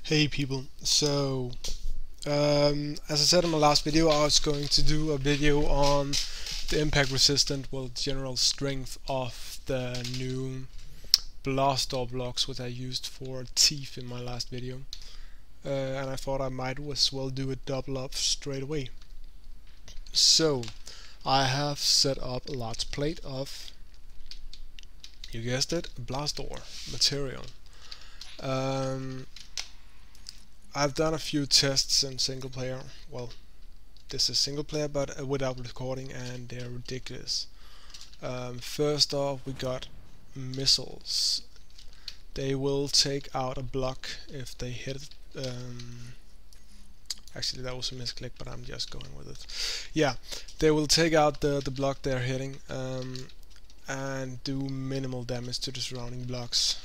Hey people, as I said in my last video, I was going to do a video on the impact resistant, general strength of the new blast door blocks which I used for teeth in my last video, and I thought I might as well do a double up straight away. So I have set up a large plate of, you guessed it, blast door material. I've done a few tests in single player. Well, this is single player, but without recording, and they're ridiculous. First off, we got missiles. They will take out a block if they hit it. Actually, that was a misclick, but I'm just going with it. Yeah, they will take out the block they're hitting and do minimal damage to the surrounding blocks.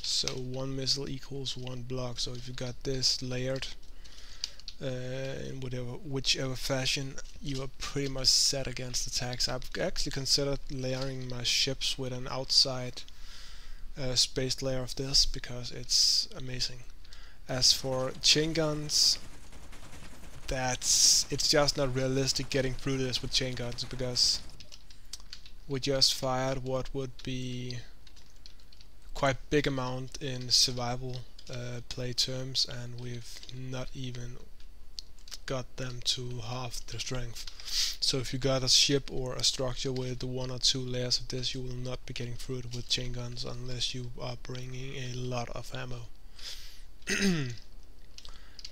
So one missile equals one block. So if you got this layered in whichever fashion, you are pretty much set against attacks. I've actually considered layering my ships with an outside spaced layer of this because it's amazing. As for chain guns, it's just not realistic getting through this with chain guns, because we just fired what would be quite big amount in survival play terms, and we've not even got them to half their strength. So if you got a ship or a structure with one or two layers of this, you will not be getting through it with chain guns unless you are bringing a lot of ammo.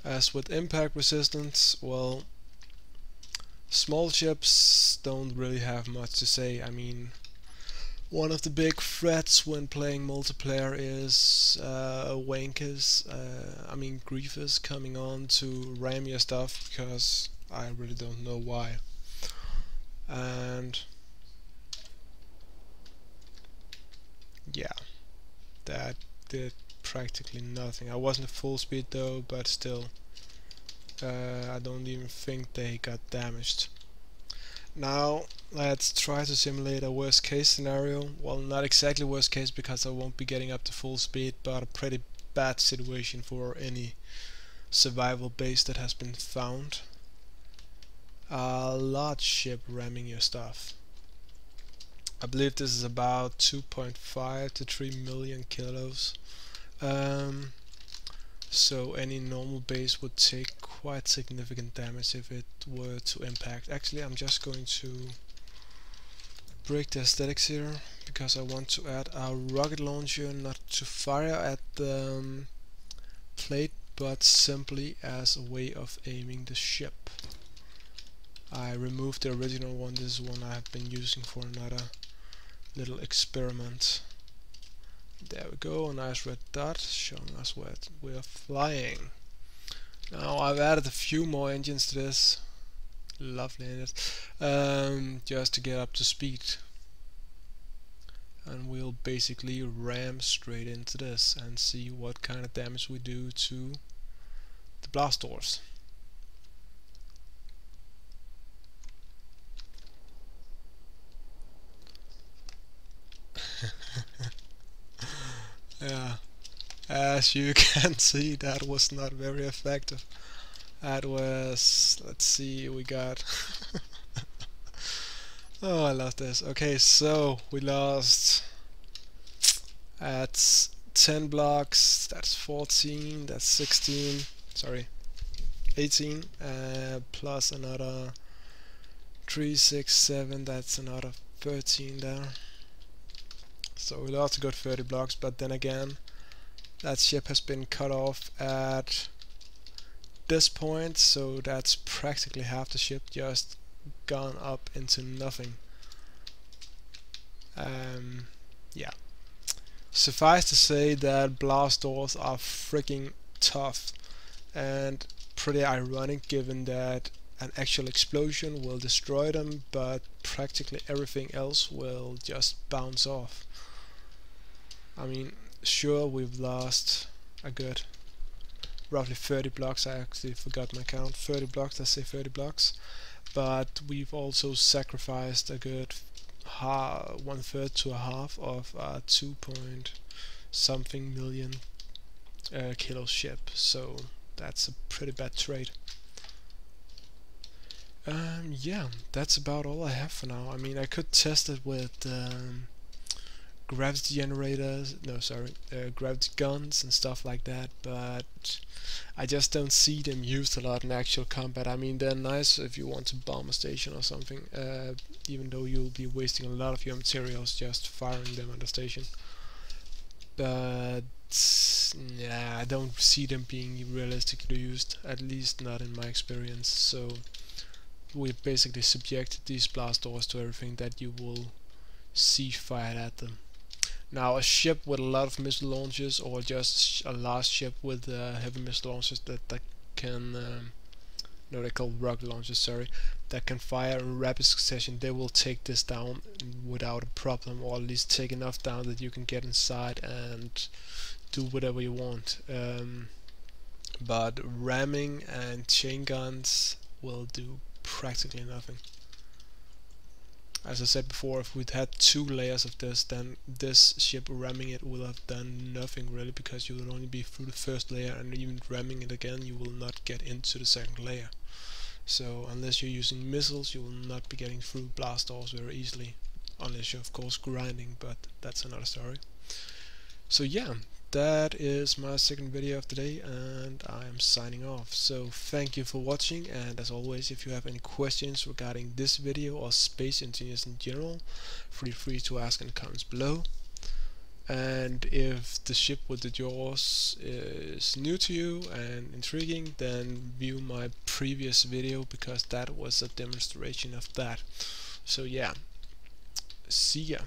As with impact resistance, well, small ships don't really have much to say. I mean, one of the big threats when playing multiplayer is wankers, griefers coming on to ram your stuff, because I really don't know why. And yeah, that did practically nothing. I wasn't at full speed though, but still, I don't even think they got damaged. Now let's try to simulate a worst case scenario. Well, not exactly worst case, because I won't be getting up to full speed, but a pretty bad situation for any survival base that has been found. A large ship ramming your stuff. I believe this is about 2.5 to 3 million kilos. So any normal base would take quite significant damage if it were to impact. Actually, I'm just going to break the aesthetics here, because I want to add a rocket launcher, not to fire at the plate, but simply as a way of aiming the ship. I removed the original one. This is one I have been using for another little experiment. There we go, a nice red dot showing us where we're flying. Now I've added a few more engines to this. Lovely engines. Just to get up to speed. And we'll basically ram straight into this and see what kind of damage we do to the blast doors. Yeah, as you can see, that was not very effective. That was, let's see, we got oh, I lost this. Okay, so we lost at 10 blocks, that's 14, that's 16, sorry, 18, plus another 3, 6, 7, that's another 13 there. So we lost a good 30 blocks, but then again, that ship has been cut off at this point, so that's practically half the ship just gone up into nothing. Yeah. Suffice to say that blast doors are freaking tough, and pretty ironic given that an actual explosion will destroy them, but practically everything else will just bounce off. I mean, sure, we've lost a good roughly 30 blocks. I actually forgot my count. 30 blocks, let's say 30 blocks. But we've also sacrificed a good 1/3 to a half of 2 point something million kilo ship, so that's a pretty bad trade. Yeah, that's about all I have for now. I mean, I could test it with gravity generators, no sorry, gravity guns and stuff like that, but I just don't see them used a lot in actual combat. I mean, they're nice if you want to bomb a station or something, even though you'll be wasting a lot of your materials just firing them at the station. But yeah, I don't see them being realistically used, at least not in my experience. So we basically subject these blast doors to everything that you will see fired at them. Now, a ship with a lot of missile launchers, or just a large ship with heavy missile launchers that can, no, they're called rocket launchers, sorry, that can fire in rapid succession, they will take this down without a problem, or at least take enough down that you can get inside and do whatever you want. But ramming and chain guns will do practically nothing. As I said before, if we'd had 2 layers of this, then this ship ramming it will have done nothing really, because you would only be through the first layer, and even ramming it again you will not get into the second layer. So unless you're using missiles, you will not be getting through blast doors very easily, unless you're of course grinding, but that's another story. So yeah, that is my second video of the day, and I am signing off. So thank you for watching, and as always, if you have any questions regarding this video or space engineers in general, feel free to ask in the comments below. And if the ship with the jaws is new to you and intriguing, then view my previous video, because that was a demonstration of that. So yeah, see ya.